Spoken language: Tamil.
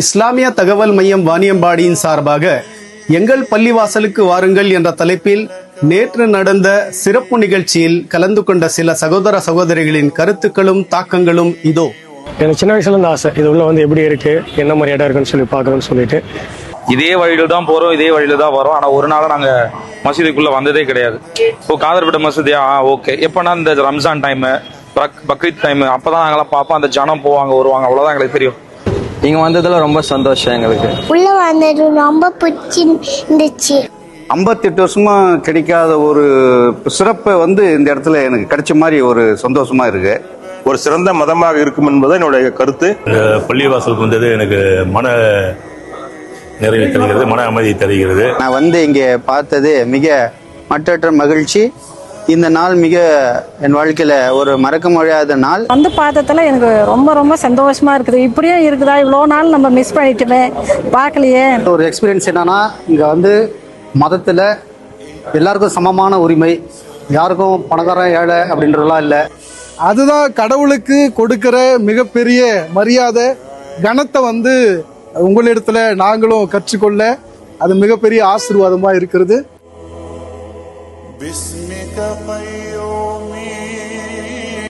இஸ்லாமிய தகவல் மையம் வாணியம்பாடியின் சார்பாக எங்கள் பள்ளிவாசலுக்கு வாருங்கள் என்ற தலைப்பில் நேற்று நடந்த சிறப்பு நிகழ்ச்சியில் கலந்து கொண்ட சில சகோதர சகோதரிகளின் கருத்துக்களும் தாக்கங்களும் இதோ. எனக்கு சின்ன வயசுல இருந்து ஆசை, இது உள்ள வந்து எப்படி இருக்கு, என்ன மாதிரி இடம் இருக்குன்னு சொல்லி பார்க்கணும்னு சொல்லிட்டு இதே வழியில தான் போறோம், இதே வழியில தான் வரோம். ஆனா ஒரு நாள் நாங்க மசீதுக்குள்ள வந்ததே கிடையாது. இப்போ காதர்பேட்டை மசூதியா ஓகே, எப்பனா இந்த ரம்ஜான் டைம், பக்ரீத் டைம், அப்பதான் நாங்கெல்லாம் பார்ப்போம். அந்த ஜனம் போவாங்க வருவாங்க, அவ்வளவுதான் எங்களுக்கு தெரியும். நீங்க வந்ததுல ரொம்ப சந்தோஷம் எங்களுக்கு. உள்ள வந்தது ரொம்ப பிடிச்சிருந்துச்சு. 58 வருஷமா கிடைக்காத ஒரு சிறப்பை இந்த இடத்துல எனக்கு கிடைச்ச மாதிரி ஒரு சந்தோஷமா இருக்கு. ஒரு சிறந்த மதமாக இருக்கும் என்பது என்னுடைய கருத்து. பள்ளிவாசலுக்கு வந்தது எனக்கு மன நிறைவு தருகிறது, மன அமைதி தருகிறது. நான் இங்க பார்த்தது மிக மற்றற்ற மகிழ்ச்சி. இந்த நாள் மிக என் வாழ்க்கையில ஒரு மறக்க முடியாத நாள். பார்த்ததுல எனக்கு ரொம்ப ரொம்ப சந்தோஷமா இருக்குது. இப்படியே இருக்குதா, இவ்வளோ நாள் நம்ம மிஸ் பண்ணிட்டுமே, பார்க்கலையே. ஒரு எக்ஸ்பீரியன்ஸ் என்னன்னா, இங்க மதத்துல எல்லாருக்கும் சமமான உரிமை, யாருக்கும் பணக்காரன் ஏழை அப்படின்றதெல்லாம் இல்லை. அதுதான் கடவுளுக்கு கொடுக்கிற மிகப்பெரிய மரியாதை, கனத்தை உங்களிடத்துல நாங்களும் கற்றுக்கொள்ள அது மிகப்பெரிய ஆசீர்வாதமா இருக்கிறது.